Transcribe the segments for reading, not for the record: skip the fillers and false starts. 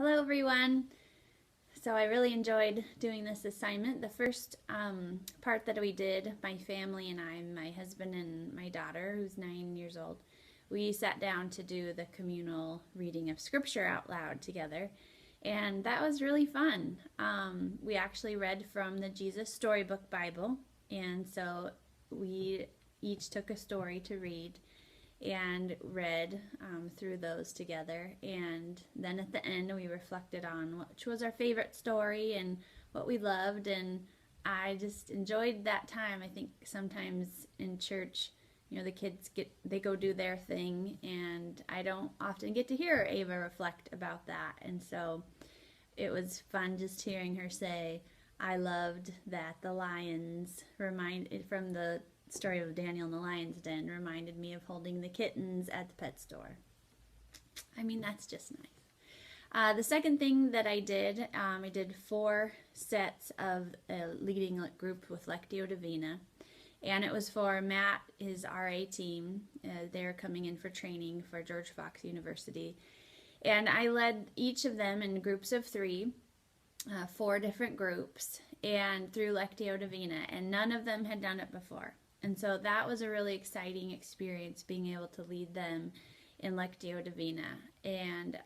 Hello everyone. So I really enjoyed doing this assignment. The first part that we did, my family and I, my husband and my daughter, who's 9 years old, we sat down to do the communal reading of scripture out loud together. And that was really fun. We actually read from the Jesus Storybook Bible. And so we each took a story to read and read through those together. And then at the end, we reflected on which was our favorite story and what we loved. And I just enjoyed that time. I think sometimes in church, the kids they go do their thing, and I don't often get to hear Ava reflect about that. And so it was fun just hearing her say, I loved that the lions reminded from the story of Daniel in the lion's den reminded me of holding the kittens at the pet store. I mean, that's just nice. The second thing that I did 4 sets of a leading group with Lectio Divina, and it was for Matt, his RA team. They're coming in for training for George Fox University, and I led each of them in groups of 3, 4 different groups, and through Lectio Divina, and none of them had done it before. And so that was a really exciting experience, being able to lead them in Lectio Divina. And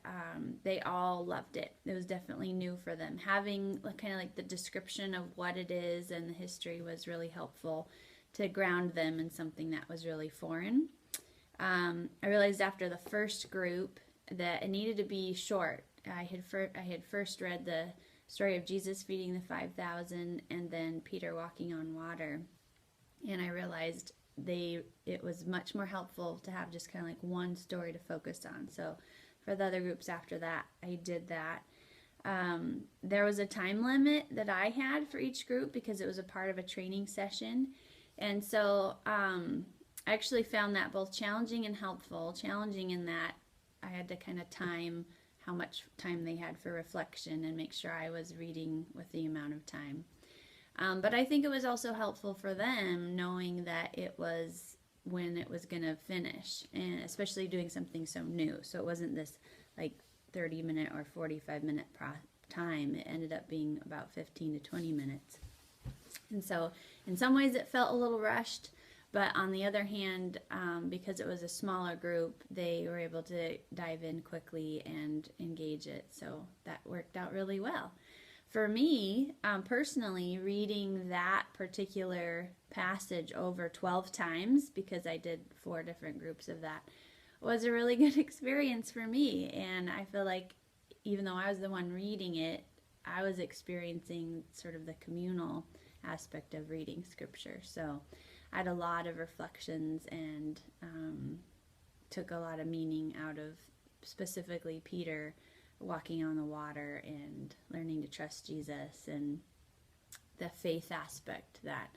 they all loved it. It was definitely new for them. Having kind of like the description of what it is and the history was really helpful to ground them in something that was really foreign. I realized after the first group that it needed to be short. I had first read the story of Jesus feeding the 5,000 and then Peter walking on water. And I realized it was much more helpful to have just kind of like one story to focus on. So for the other groups after that, I did that. There was a time limit that I had for each group because it was a part of a training session. And so I actually found that both challenging and helpful. Challenging in that I had to kind of time how much time they had for reflection and make sure I was reading with the amount of time. But I think it was also helpful for them knowing that it was when it was going to finish, and especially doing something so new. So it wasn't this like 30-minute or 45-minute time. It ended up being about 15 to 20 minutes. And so in some ways it felt a little rushed, but on the other hand, because it was a smaller group, they were able to dive in quickly and engage it. So that worked out really well. For me, personally, reading that particular passage over 12 times, because I did 4 different groups of that, was a really good experience for me. And I feel like even though I was the one reading it, I was experiencing sort of the communal aspect of reading scripture. So I had a lot of reflections and took a lot of meaning out of specifically Peter walking on the water and learning to trust Jesus, and the faith aspect that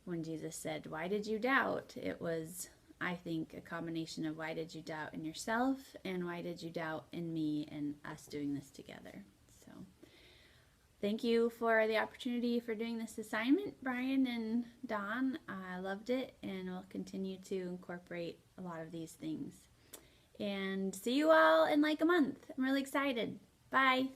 when Jesus said, why did you doubt? It was, I think, a combination of why did you doubt in yourself and why did you doubt in me and us doing this together. So thank you for the opportunity for doing this assignment, Brian and Don. I loved it, and we'll continue to incorporate a lot of these things. And see you all in like a month. I'm really excited. Bye.